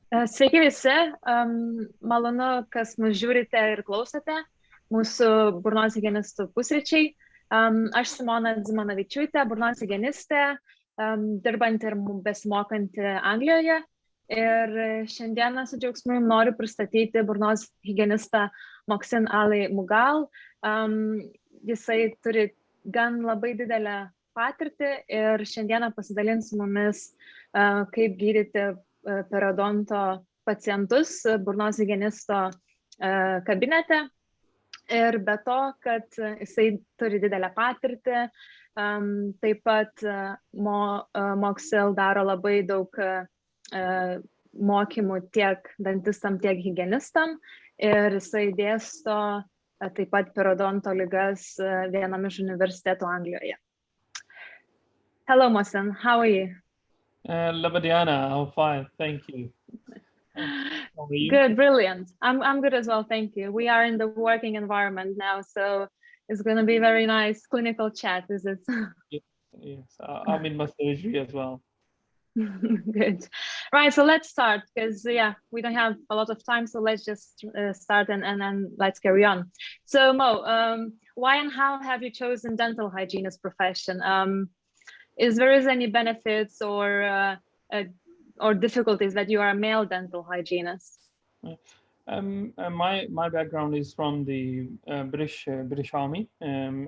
Sveiki visi, malonu, kas mus žiūrite ir klausote mūsų burnos higienistų pusryčiai. Aš Simona Dzimanavičiūtė, burnos higienistė, dirbanti ir besimokanti Anglijoje. Ir šiandieną su džiaugsmu noriu pristatyti burnos higienistą Moksin Ali Mugal. Jisai turi gan labai didelę patirtį ir šiandieną pasidalins su mumis, kaip gydyti periodonto pacientus burnos higienisto kabinete. Ir be to, kad jisai turi didelę patirtį, taip pat Moksil daro labai daug mokymų tiek dantistam, tiek higienistam. Ir jisai dėsto taip pat periodonto ligas viename iš universitetų Anglijoje. Hello, Mohsen. How are you? Laba Diana, I'm fine, thank you. How are you? Good, brilliant. I'm good as well, thank you. We are in the working environment now, so it's going to be very nice clinical chat, is it? Yes, I'm in my surgery as well. Good. Right, so let's start because we don't have a lot of time, so let's just start and then let's carry on. So Mo, why and how have you chosen dental hygienist profession? Is there any benefits or difficulties that you are a male dental hygienist? My background is from the British Army.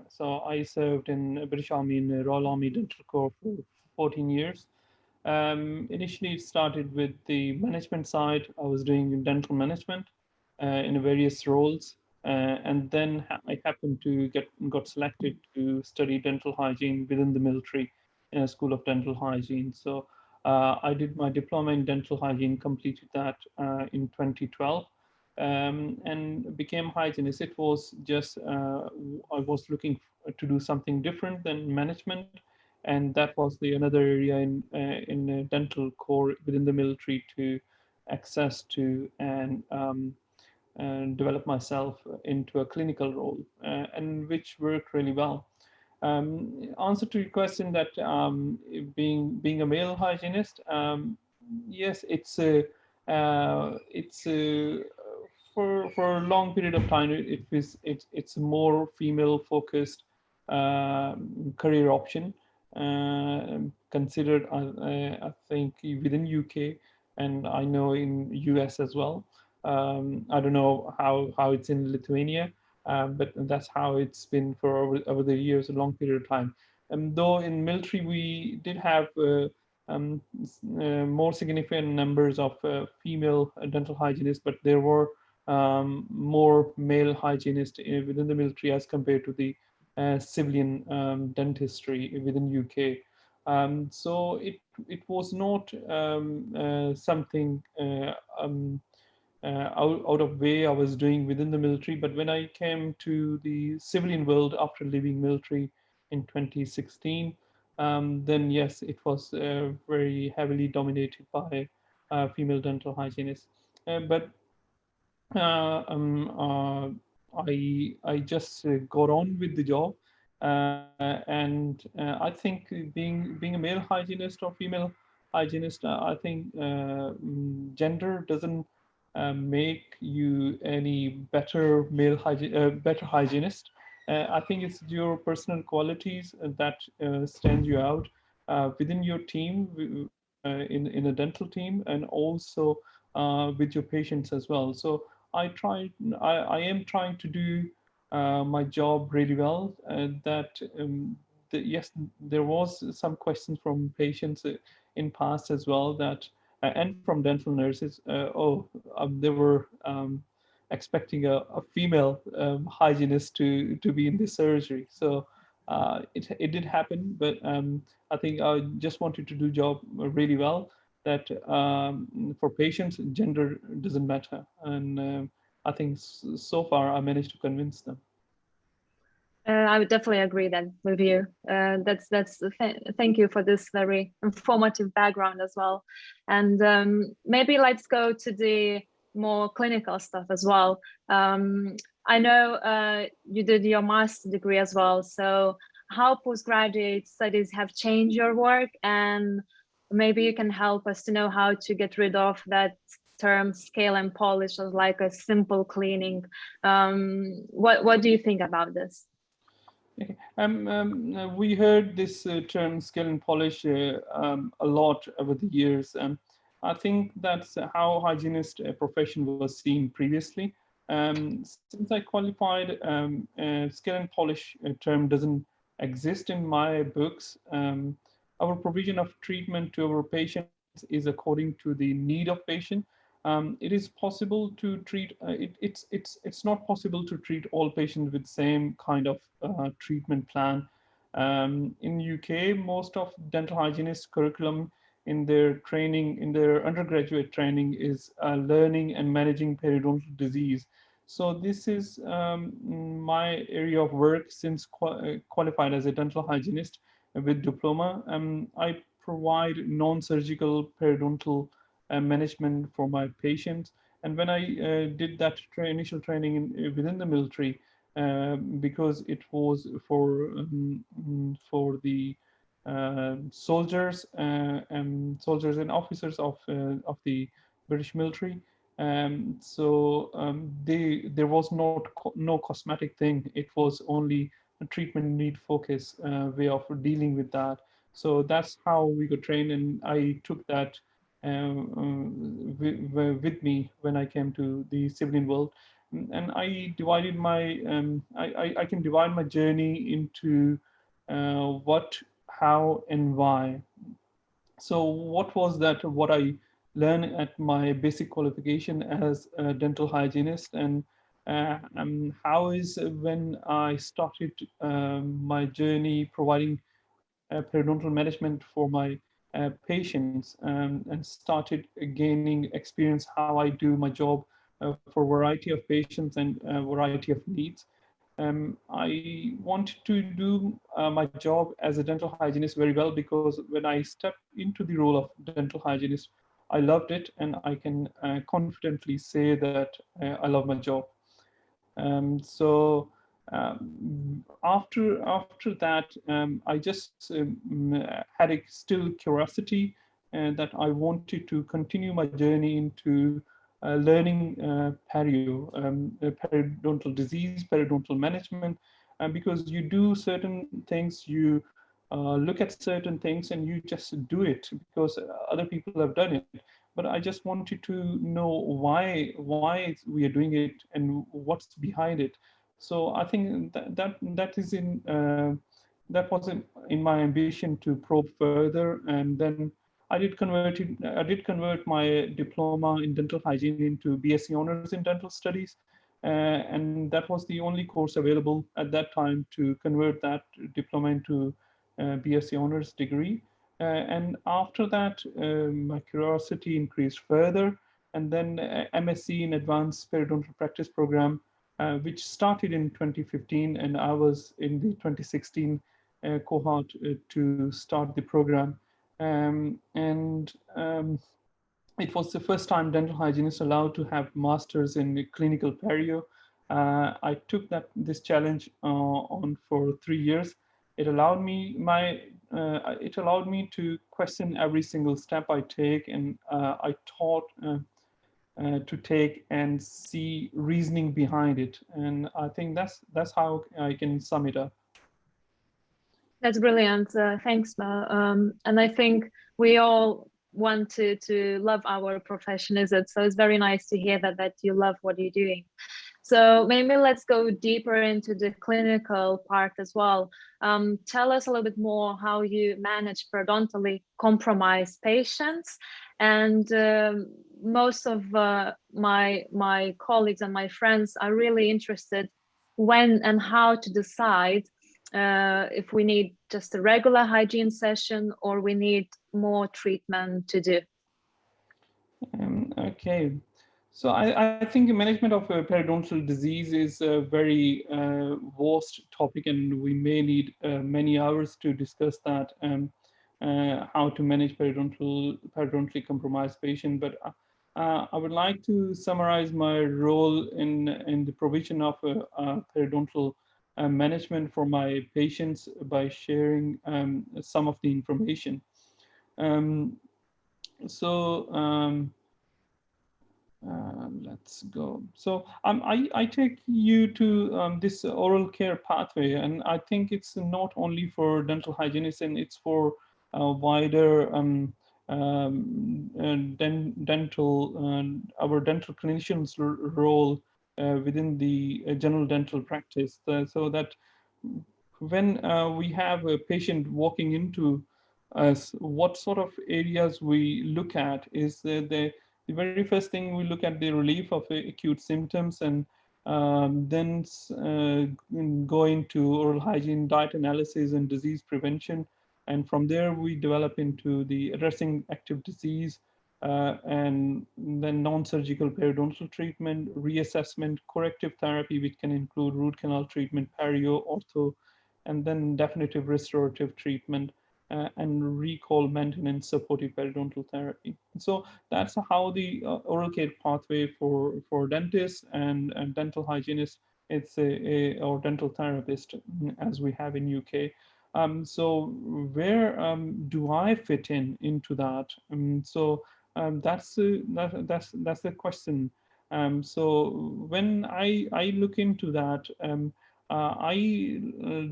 So I served in British Army in the Royal Army Dental Corps for 14 years. Initially, it started with the management side. I was doing dental management in various roles, and then I happened to got selected to study dental hygiene within the military in a School of Dental Hygiene. So I did my diploma in dental hygiene, completed that in 2012, and became hygienist. It was just I was looking to do something different than management, and that was another area in dental core within the military to access to and develop myself into a clinical role, and which worked really well. Answer to your question that being a male hygienist, yes, it's for a long period of time it's a more female focused career option considered I think within UK, and I know in US as well. I don't know how it's in Lithuania. But that's how it's been for over the years, a long period of time. Though in military we did have more significant numbers of female dental hygienists, but there were more male hygienists within the military as compared to the civilian dentistry within UK. So it was not something out of way I was doing within the military. But when I came to the civilian world after leaving military in 2016, then yes, it was very heavily dominated by female dental hygienists. But I just got on with the job, and I think being a male hygienist or female hygienist, I think gender doesn't make you any better better hygienist. I think it's your personal qualities that stand you out within your team, in a dental team, and also with your patients as well. So I am trying to do my job really well. Yes, there was some questions from patients in past as well that. And from dental nurses, they were expecting a female hygienist to be in this surgery. So it did happen, but I think I just wanted to do job really well. That for patients, gender doesn't matter, and I think so far I managed to convince them. I would definitely agree with you. Thank you for this very informative background as well. And maybe let's go to the more clinical stuff as well. I know you did your master's degree as well. So how postgraduate studies have changed your work, and maybe you can help us to know how to get rid of that term scale and polish as like a simple cleaning. What do you think about this? Okay. We heard this term scale and polish a lot over the years. I think that's how hygienist profession was seen previously. Since I qualified, scale and polish term doesn't exist in my books. Our provision of treatment to our patients is according to the need of patient. It is possible to treat. It's not possible to treat all patients with same kind of treatment plan. In UK, most of dental hygienist curriculum in their training, in their undergraduate training, is learning and managing periodontal disease. So this is my area of work since qualified as a dental hygienist with diploma. I provide non-surgical periodontal management for my patients. And when I did that initial training within the military, because it was for the soldiers and officers of the British military. There was no cosmetic thing. It was only a treatment need focus way of dealing with that. So that's how we got trained, and I took that with me when I came to the civilian world. And I divided my I can divide my journey into what, how, and why. So what was that what I learned at my basic qualification as a dental hygienist, and how is when I started my journey providing periodontal management for my patients, and started gaining experience how I do my job for a variety of patients and a variety of needs. I wanted to do my job as a dental hygienist very well, because when I stepped into the role of dental hygienist, I loved it, and I can confidently say that I love my job. After that, I just had a still curiosity, that I wanted to continue my journey into learning periodontal disease, periodontal management, because you do certain things, you look at certain things, and you just do it because other people have done it. But I just wanted to know why we are doing it and what's behind it. So I think that is in that was in my ambition to probe further, and then I did convert my diploma in dental hygiene into BSc honors in dental studies, and that was the only course available at that time to convert that diploma into BSc honors degree. And after that, my curiosity increased further, and then MSc in Advanced Periodontal Practice program, which started in 2015, and I was in the 2016 cohort to start the program. It was the first time dental hygienists allowed to have masters in clinical perio. I took this challenge on for 3 years. It allowed me to question every single step I take, and I taught to take and see reasoning behind it. And I think that's how I can sum it up. That's brilliant. Thanks, Mo. And I think we all want to love our profession, is it? So it's very nice to hear that you love what you're doing. So maybe let's go deeper into the clinical part as well. Tell us a little bit more how you manage periodontally compromised patients. And most of my colleagues and my friends are really interested when and how to decide if we need just a regular hygiene session or we need more treatment to do. Okay. So I think the management of periodontal disease is a very vast topic, and we may need many hours to discuss that, how to manage periodontally compromised patient. But I would like to summarize my role in the provision of periodontal management for my patients by sharing some of the information. Let's go. So I take you to this oral care pathway, and I think it's not only for dental hygienists, and it's for wider dental, our dental clinicians' role within the general dental practice. So that when we have a patient walking into us, what sort of areas we look at is the very first thing we look at the relief of acute symptoms, and then go into oral hygiene, diet analysis, and disease prevention. And from there, we develop into the addressing active disease, and then non-surgical periodontal treatment, reassessment, corrective therapy, which can include root canal treatment, perio, ortho, and then definitive restorative treatment, and recall maintenance supportive periodontal therapy. So that's how the oral care pathway for dentists and dental hygienists, it's or dental therapist, as we have in UK. So where do I fit into that? That's the question. So when I look into that, I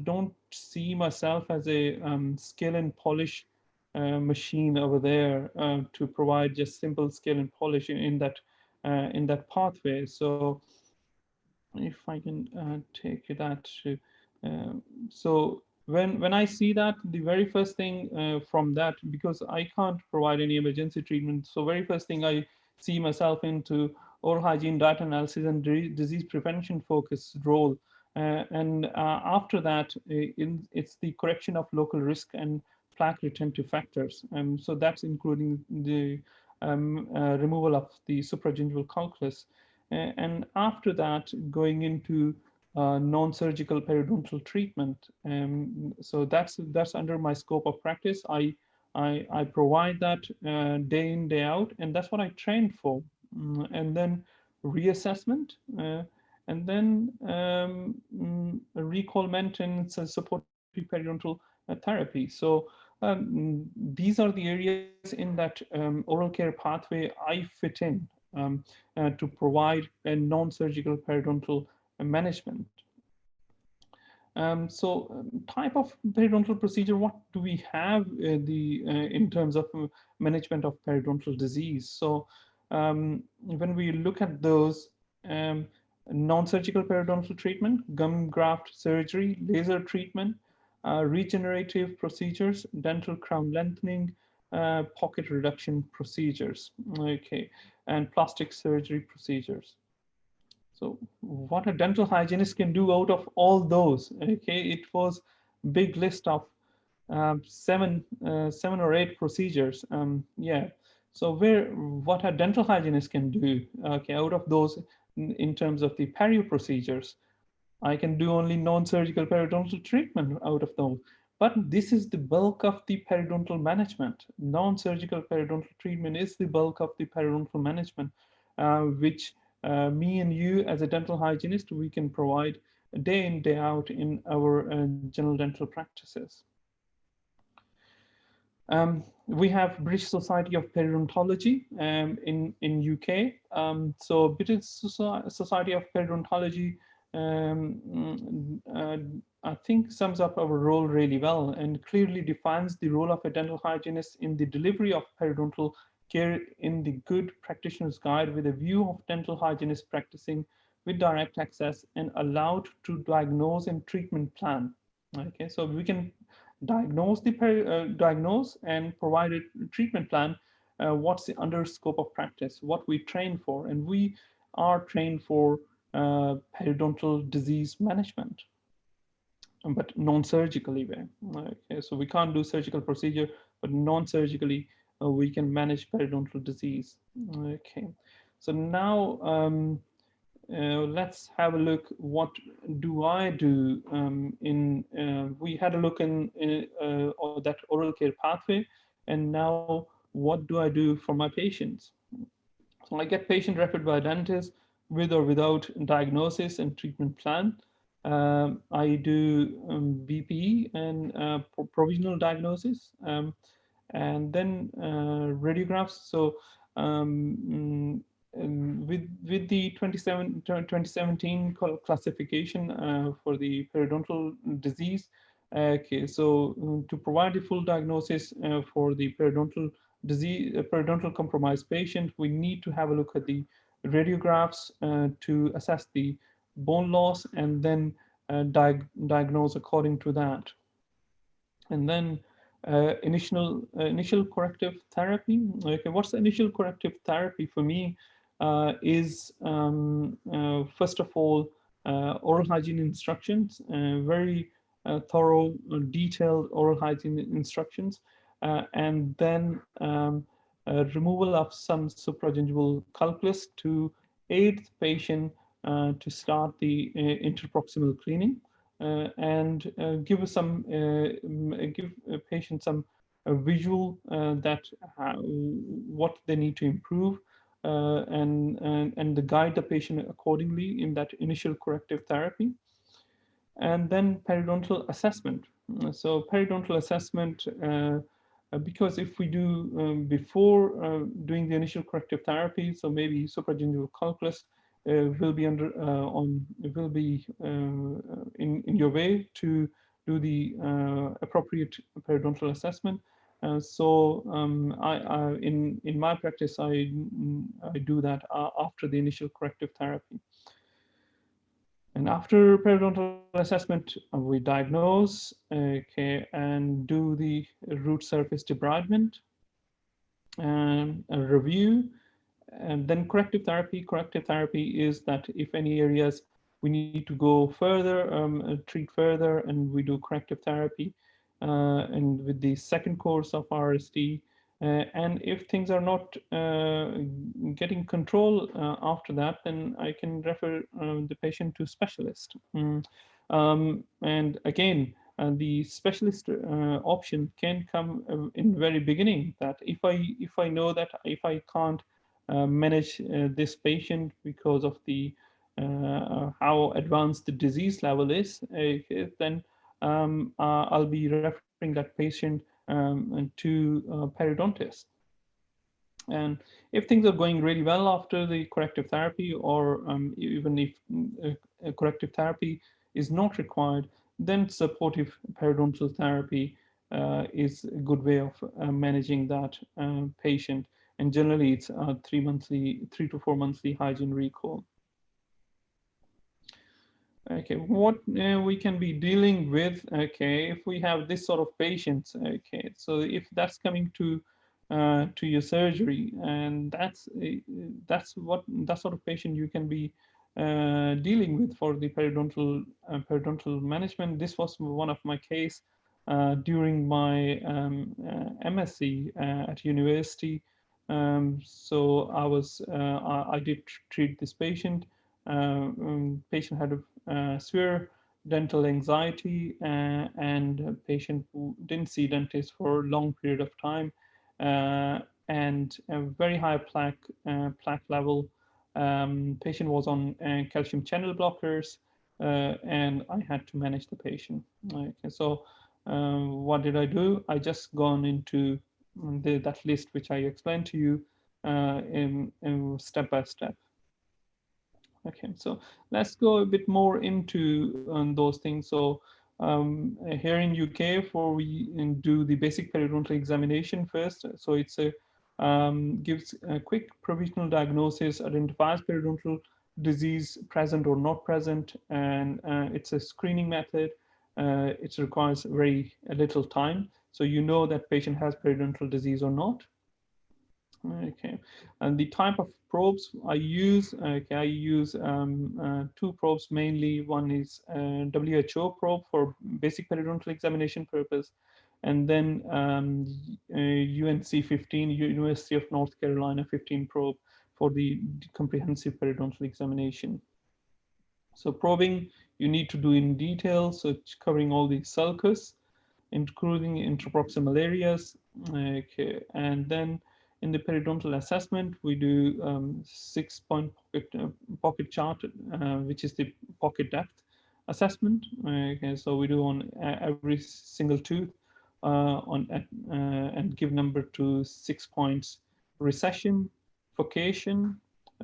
don't see myself as a scale and polish machine over there to provide just simple scale and polish in that pathway. So if I can take that, so when I see that, the very first thing from that, because I can't provide any emergency treatment, so very first thing I see myself into oral hygiene, diet analysis, and disease prevention focused role. And after that, it's the correction of local risk and plaque retentive factors. So that's including the removal of the supragingival calculus. And after that, going into non-surgical periodontal treatment. So that's under my scope of practice. I provide that day in, day out, and that's what I trained for. And then reassessment, and then recall maintenance and supportive periodontal therapy. So these are the areas in that oral care pathway I fit in to provide a non-surgical periodontal management. Type of periodontal procedure, what do we have in terms of management of periodontal disease? So when we look at those, non-surgical periodontal treatment, gum graft surgery, laser treatment, regenerative procedures, dental crown lengthening, pocket reduction procedures, okay, and plastic surgery procedures. So what a dental hygienist can do out of all those, okay, it was a big list of seven or eight procedures. Yeah, so what a dental hygienist can do, okay, out of those, in terms of the perio procedures, I can do only non-surgical periodontal treatment out of those. But this is the bulk of the periodontal management. Non-surgical periodontal treatment is the bulk of the periodontal management, which me and you as a dental hygienist, we can provide day in, day out in our general dental practices. We have British Society of Periodontology in UK. So British Society of Periodontology, I think sums up our role really well and clearly defines the role of a dental hygienist in the delivery of periodontal care in the Good Practitioner's Guide, with a view of dental hygienists practicing with direct access and allowed to diagnose and treatment plan. Okay, so we can diagnose and provide a treatment plan. What's the under scope of practice, what we train for, and we are trained for periodontal disease management, but non-surgically way. Okay, so we can't do surgical procedure, but non-surgically we can manage periodontal disease. Okay, so now let's have a look. What do I do we had a look in that oral care pathway, and now what do I do for my patients? So I get patient referred by a dentist with or without diagnosis and treatment plan. I do BPE and provisional diagnosis, and then radiographs. So with the 2017 classification for the periodontal disease, okay, so to provide a full diagnosis for the periodontal disease, periodontal compromised patient, we need to have a look at the radiographs to assess the bone loss, and then diagnose according to that. And then initial corrective therapy. Okay, what's the initial corrective therapy for me? Is first of all oral hygiene instructions, very thorough, detailed oral hygiene instructions, and then removal of some supragingival calculus to aid the patient to start the interproximal cleaning, and give a patient some visual that what they need to improve, and guide the patient accordingly in that initial corrective therapy. And then periodontal assessment. So periodontal assessment, because if we do before doing the initial corrective therapy, so maybe supragingival calculus will be in your way to do the appropriate periodontal assessment. So in my practice, I do that after the initial corrective therapy. And after periodontal assessment, we diagnose, okay, and do the root surface debridement and a review. And then corrective therapy. Corrective therapy is that if any areas we need to go further, treat further, and we do corrective therapy, and with the second course of RSD. And if things are not getting control after that, then I can refer the patient to specialist. And again, the specialist option can come in very beginning. That if I know that if I can't manage this patient because of the how advanced the disease level is, then I'll be referring that patient to periodontist. And if things are going really well after the corrective therapy, or even if corrective therapy is not required, then supportive periodontal therapy is a good way of managing that patient. And generally, it's 3 to 4 monthly hygiene recall. Okay, what we can be dealing with, okay, if we have this sort of patients, okay, so if that's coming to your surgery, and that's that sort of patient you can be dealing with for the periodontal management. This was one of my case during my MSc at university. So I did treat this patient. Patient had a severe dental anxiety, and patient who didn't see dentist for a long period of time, and a very high plaque level. Patient was on calcium channel blockers, and I had to manage the patient. Okay, so what did I do? I just gone into that list which I explained to you in step by step. Okay, so let's go a bit more into those things. So here in UK, we do the basic periodontal examination first. So it's a gives a quick provisional diagnosis, identifies periodontal disease present or not present, and it's a screening method. It requires very little time, so you know that patient has periodontal disease or not. Okay, and the type of probes I use, okay, I use two probes mainly. One is WHO probe for basic periodontal examination purpose, and then UNC 15, University of North Carolina 15 probe for the comprehensive periodontal examination. So probing you need to do in detail, so it's covering all the sulcus, including interproximal areas. Okay, and then in the periodontal assessment, we do 6-point pocket chart, which is the pocket depth assessment. Okay, so we do on every single tooth and give number to 6 points: recession, furcation,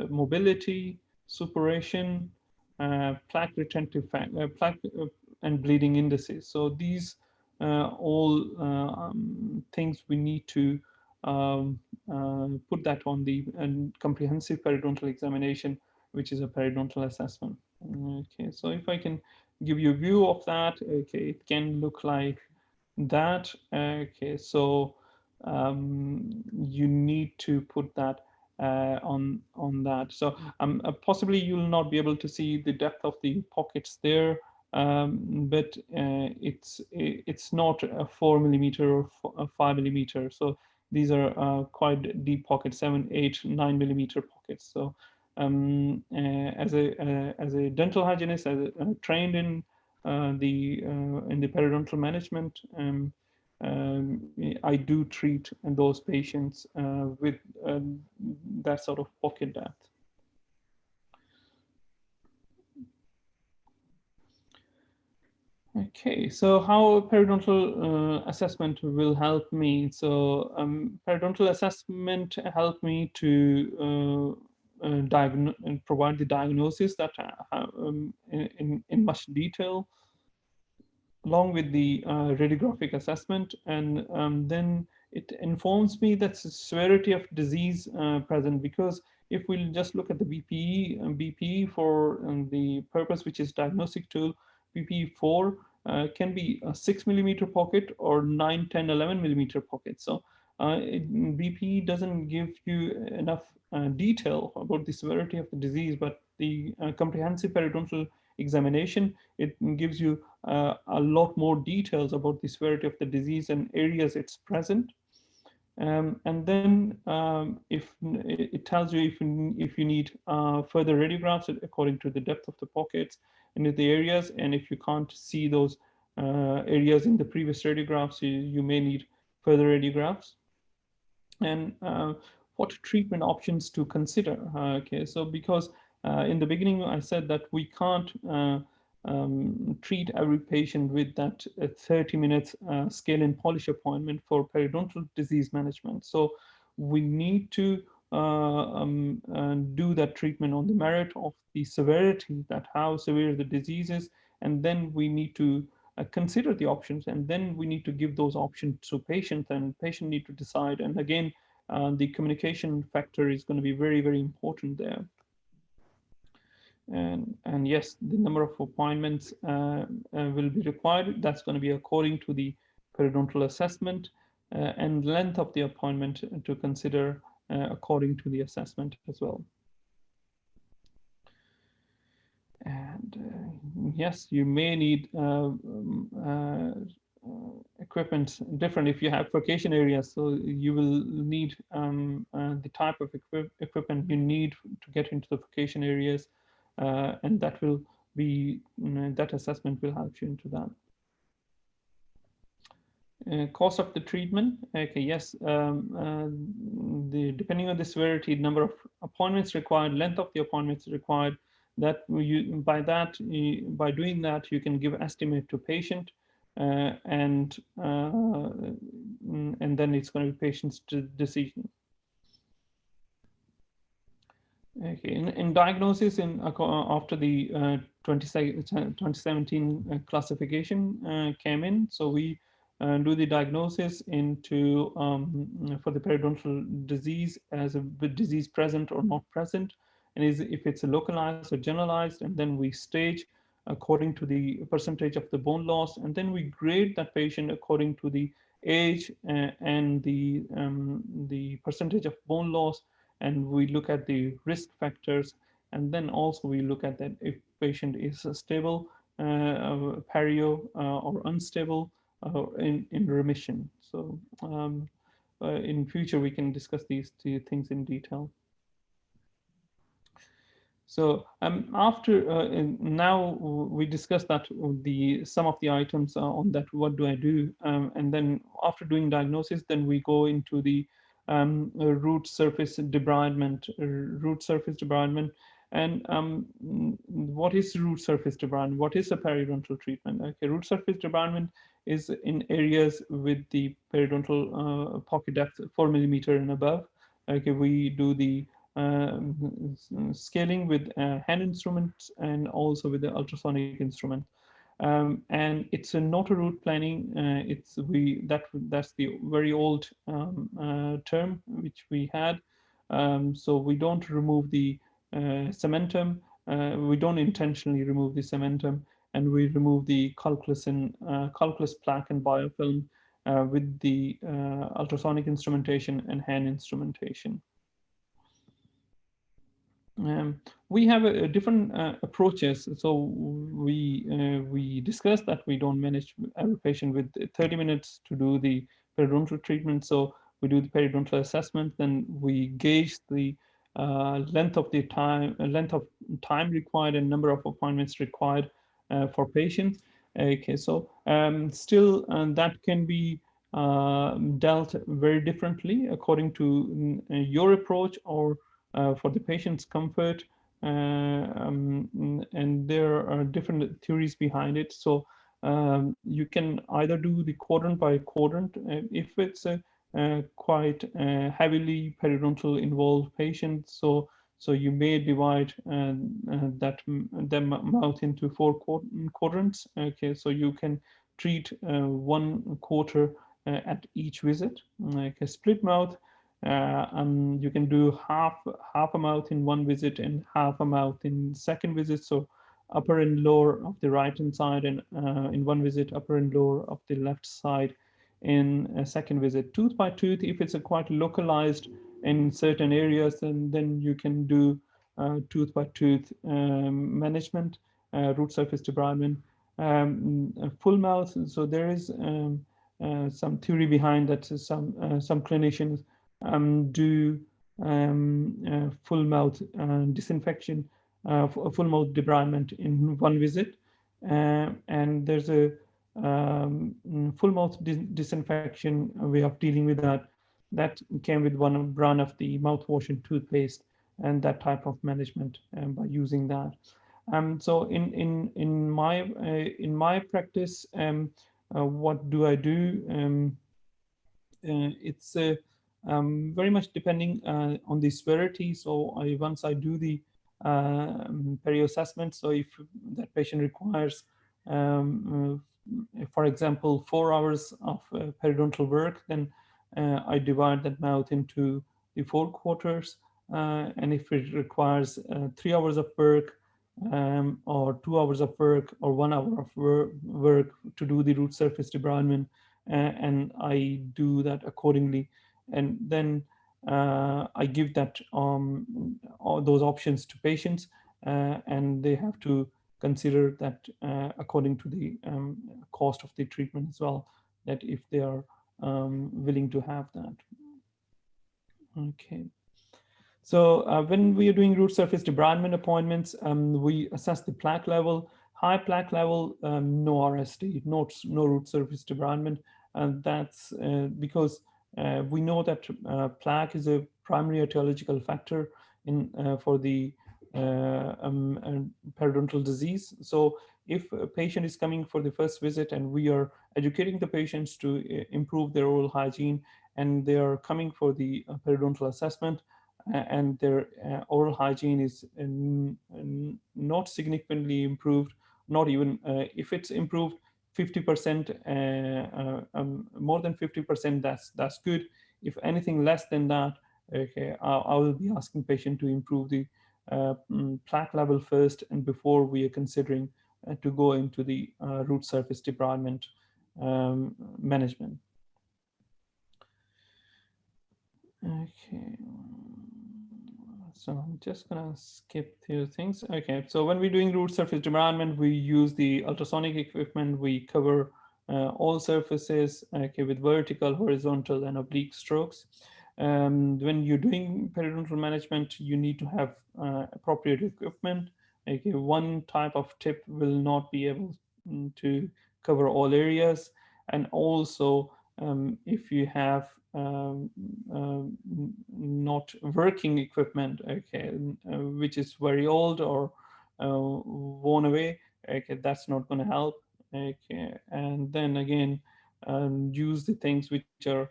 mobility, suppuration, plaque retentive plaque and bleeding indices. So these all things we need to put that on the comprehensive periodontal examination, which is a periodontal assessment. Okay, so if I can give you a view of that, okay, it can look like that. Okay, so you need to put that on that. So possibly you'll not be able to see the depth of the pockets there, but it's not a 4 millimeter or a 5 millimeter. So these are quite deep pockets, 7, 8, 9 millimeter pockets. So as a dental hygienist, trained in the periodontal management, I do treat those patients with that sort of pocket depth. Okay, so how periodontal assessment will help me? So periodontal assessment helped me to provide the diagnosis that in much detail, along with the radiographic assessment, and then it informs me that the severity of disease present, because if we just look at the BPE for the purpose which is diagnostic tool, BPE4 can be a 6 millimeter pocket or 9, 10, 11 millimeter pocket. So BPE doesn't give you enough detail about the severity of the disease, but the comprehensive periodontal examination, it gives you a lot more details about the severity of the disease and areas it's present. And then if it tells you if you need further radiographs according to the depth of the pockets and the areas, and if you can't see those areas in the previous radiographs, you may need further radiographs. And what treatment options to consider. Okay, so because in the beginning I said that we can't treat every patient with that 30 minutes scale and polish appointment for periodontal disease management. So we need to do that treatment on the merit of the severity, that how severe the disease is, and then we need to consider the options, and then we need to give those options to patients, and patient need to decide. And again, the communication factor is going to be very, very important there. And yes, the number of appointments will be required. That's going to be according to the periodontal assessment, and length of the appointment to consider according to the assessment as well. And yes, you may need equipment different if you have furcation areas. So you will need the type of equipment you need to get into the furcation areas, and that will be that assessment will help you into that. Cost of the treatment. Okay, yes, depending on the severity, number of appointments required, length of the appointments required, that by doing that you can give estimate to patient, and then it's going to be patient's decision. Okay, in diagnosis, after the 2017 classification came in, so we do the diagnosis into for the periodontal disease as a disease present or not present, and if it's a localized or generalized, and then we stage according to the percentage of the bone loss, and then we grade that patient according to the age and the percentage of bone loss, and we look at the risk factors, and then also we look at that if patient is stable, perio, or unstable, in remission. So in future we can discuss these two things in detail. So after now we discussed that some of the items on that, what do I do, and then after doing diagnosis, then we go into the root surface debridement. And what is root surface debridement? What is a periodontal treatment? Okay, root surface debridement is in areas with the periodontal pocket depth 4 millimeter and above. Okay, we do the scaling with hand instruments and also with the ultrasonic instrument. And it's not a root planning. That's the very old term which we had. So we don't remove the cementum. We don't intentionally remove the cementum, and we remove the calculus plaque and biofilm with the ultrasonic instrumentation and hand instrumentation. We have a different approaches. So we discussed that we don't manage every patient with 30 minutes to do the periodontal treatment. So we do the periodontal assessment, then we gauge the length of time required and number of appointments required for patients. Okay, so still that can be dealt very differently according to your approach or for the patient's comfort, and there are different theories behind it. So you can either do the quadrant by quadrant if it's a quite heavily periodontal involved patient. So you may divide the mouth into 4 quadrants. Okay, so you can treat 1 quarter at each visit, like a split mouth. You can do half a mouth in 1 visit and half a mouth in second visit. So upper and lower of the right hand side, and in 1 visit, upper and lower of the left side in a second visit. Tooth by tooth, if it's a quite localized in certain areas, then you can do tooth by tooth management, root surface debridement, full mouth. So there is some theory behind that. Some clinicians do full mouth disinfection, full mouth debridement in 1 visit, and there's a full mouth disinfection way of dealing with that came with 1 brand of the mouthwash and toothpaste, and that type of management by using that. So in my practice, what do I do? It's very much depending on the severity. So once I do the perio assessment, so if that patient requires, for example, 4 hours of periodontal work, then I divide that mouth into the 4 quarters. And if it requires 3 hours of work, or 2 hours of work, or 1 hour of work to do the root surface debridement, and I do that accordingly. And then I give that all those options to patients, and they have to consider that according to the cost of the treatment as well, that if they are willing to have that. Okay. So when we are doing root surface debridement appointments, we assess the plaque level. High plaque level, no RSD, no root surface debridement, and that's because we know that plaque is a primary etiological factor for the periodontal disease. So if a patient is coming for the first visit and we are educating the patients to improve their oral hygiene, and they are coming for the periodontal assessment, and their oral hygiene is not significantly improved, not even if it's improved 50%, more than 50%, that's good. If anything less than that, okay, I will be asking patient to improve the plaque level first, and before we are considering to go into the root surface debridement management. Okay. So I'm just gonna skip through things. Okay, so when we're doing root surface debridement, we use the ultrasonic equipment. We cover all surfaces, okay, with vertical, horizontal, and oblique strokes. When you're doing periodontal management, you need to have appropriate equipment. Okay, one type of tip will not be able to cover all areas, and also if you have not working equipment, okay, which is very old or worn away, okay, that's not going to help. Okay, and then again, use the things which are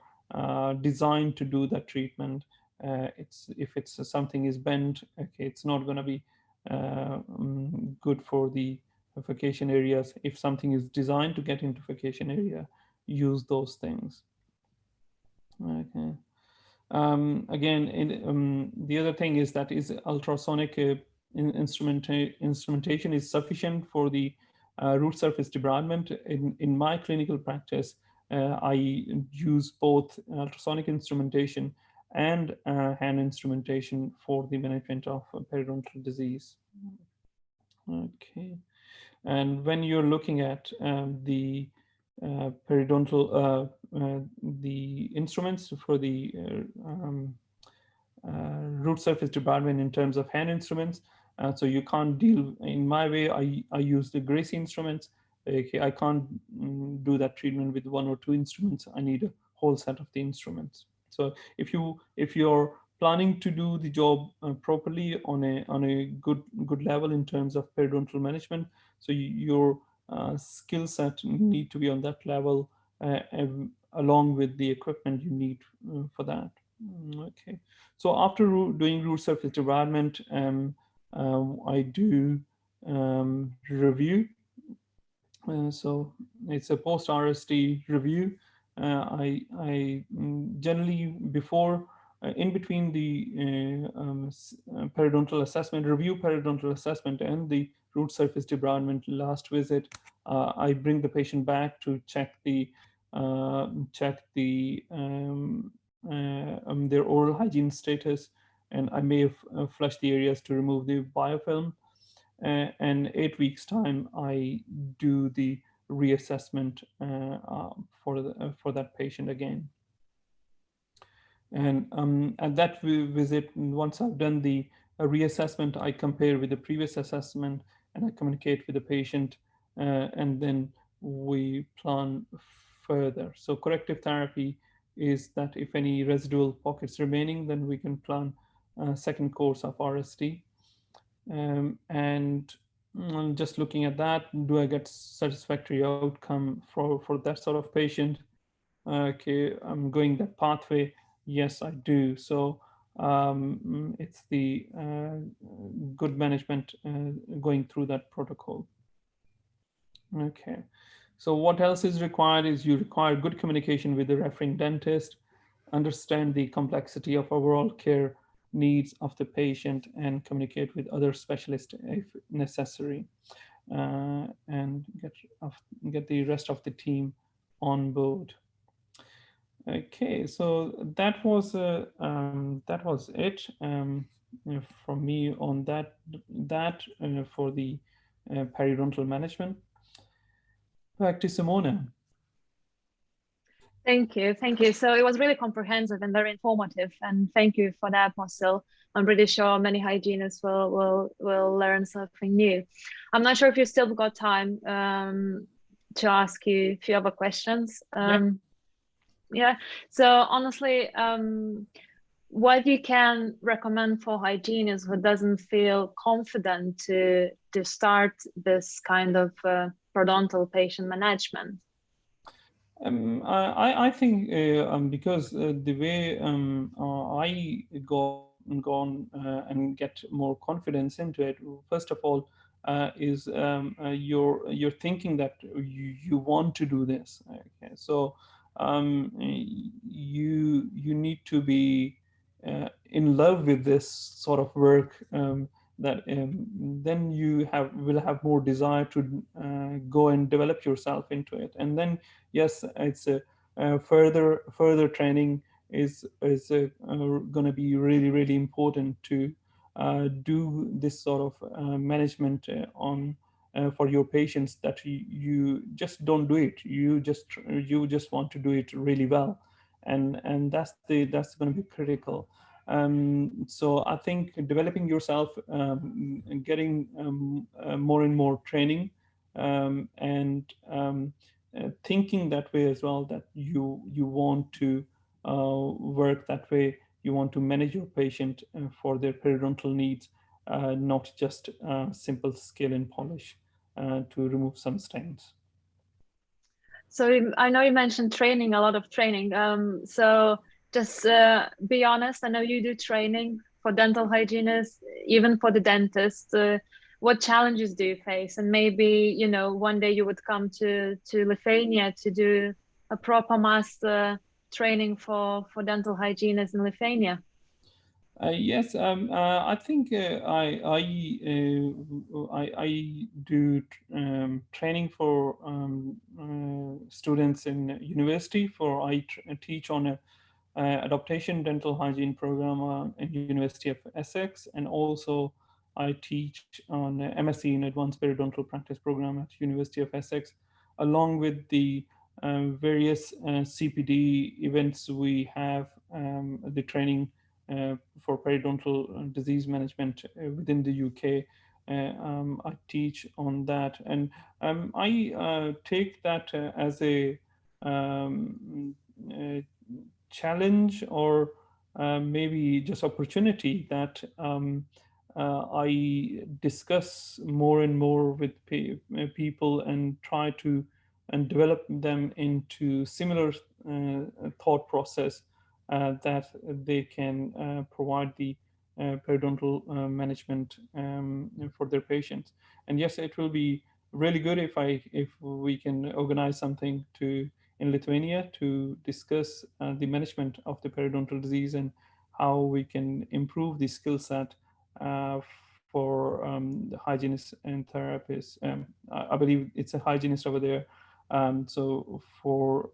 designed to do that treatment. if it's something is bent, okay, it's not going to be good for the furcation areas. If something is designed to get into furcation area, use those things. Okay. Again, the other thing is that is ultrasonic instrumentation is sufficient for the root surface debridement. In my clinical practice, I use both ultrasonic instrumentation and hand instrumentation for the management of periodontal disease. Okay, and when you're looking at the periodontal, the instruments for the root surface debridement in terms of hand instruments, so you can't deal, in my way, I use the greasy instruments. Okay, I can't do that treatment with 1 or 2 instruments. I need a whole set of the instruments. So if you're planning to do the job properly on a good level in terms of periodontal management, so your skill set need to be on that level, along with the equipment you need for that. Okay, so after doing root surface debridement, I do review. So it's a post RSD review. I generally before, in between the periodontal assessment, review periodontal assessment and the root surface debridement last visit, I bring the patient back to check their oral hygiene status, and I may have flushed the areas to remove the biofilm. And 8 weeks time, I do the reassessment for that patient again. And at that visit, once I've done the reassessment, I compare with the previous assessment and I communicate with the patient, and then we plan further. So corrective therapy is that if any residual pockets remaining, then we can plan a second course of RSD. And just looking at that, do I get satisfactory outcome for that sort of patient? Okay, I'm going that pathway. Yes, I do. So it's the good management going through that protocol. Okay, so what else is required is you require good communication with the referring dentist, understand the complexity of overall care needs of the patient, and communicate with other specialists if necessary, and get the rest of the team on board. Okay, so that was it from me on that for the periodontal management. Back to Simona. Thank you. So it was really comprehensive and very informative, and thank you for that, Marcel. I'm pretty sure many hygienists will learn something new. I'm not sure if you still got time to ask you a few other questions. Yeah. So honestly, what you can recommend for hygienists who doesn't feel confident to start this kind of periodontal patient management? I think because the way I gone and get more confidence into it, first of all, is you're thinking that you want to do this. Okay, so you need to be in love with this sort of work, that then you will have more desire to go and develop yourself into it. And then yes, it's a further training is going to be really important to do this sort of management on for your patients, that you just don't do it, you just want to do it really well, and that's going to be critical. So I think developing yourself, getting more and more training, and thinking that way as well, that you want to work that way, you want to manage your patient for their periodontal needs, not just simple scale and polish to remove some stains. So I know you mentioned training, a lot of training. So just be honest. I know you do training for dental hygienists, even for the dentist. What challenges do you face? And maybe, you know, one day you would come to Lithuania to do a proper master training for dental hygienists in Lithuania. Yes, I think I do training for students in university. I teach on a adaptation dental hygiene program in University of Essex, and also I teach on MSc in Advanced Periodontal Practice program at University of Essex, along with the various CPD events we have, the training for periodontal disease management within the UK. I teach on that, and I take that as a challenge, or maybe just opportunity, that I discuss more and more with people and try to develop them into similar thought process that they can provide the periodontal management for their patients. And yes, it will be really good if we can organize something in Lithuania to discuss the management of the periodontal disease and how we can improve the skill set for the hygienists and therapists. I believe it's a hygienist over there. So for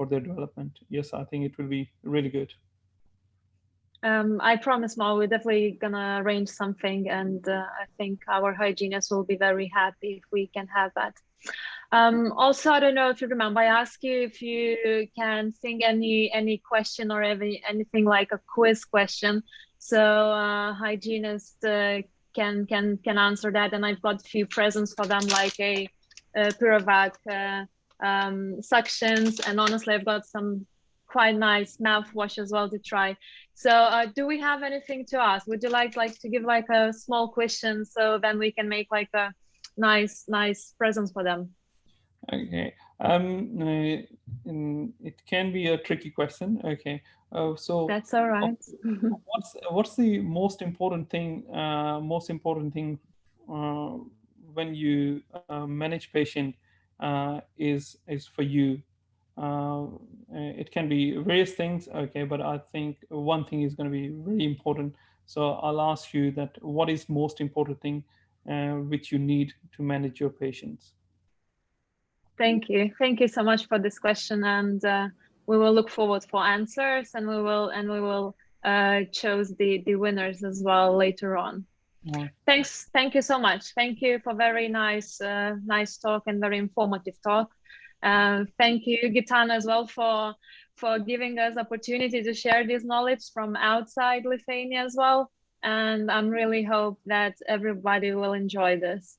their development, yes, I think it will be really good. I promise, Mo, we're definitely gonna arrange something, and I think our hygienists will be very happy if we can have that. Also, I don't know if you remember, I asked you if you can think any question or anything like a quiz question, so hygienists can answer that, and I've got a few presents for them, like a Pirovac suctions, and honestly, I've got some quite nice mouthwash as well to try. So do we have anything to ask? Would you like to give like a small question, so then we can make like a nice presents for them? Okay. It can be a tricky question. Okay. So that's all right. What's the most important thing when you manage patient is for you? It can be various things, okay, but I think one thing is going to be very important. So I'll ask you that: what is most important thing which you need to manage your patients? Thank you so much for this question, and we will look forward for answers, and we will choose the winners as well later on. Yeah. Thank you so much. Thank you for very nice talk and very informative talk. Thank you, Gitana, as well for giving us opportunity to share this knowledge from outside Lithuania as well. And I'm really hope that everybody will enjoy this.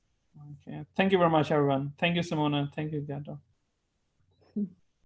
Okay. Thank you very much, everyone. Thank you, Simona. Thank you, Gato.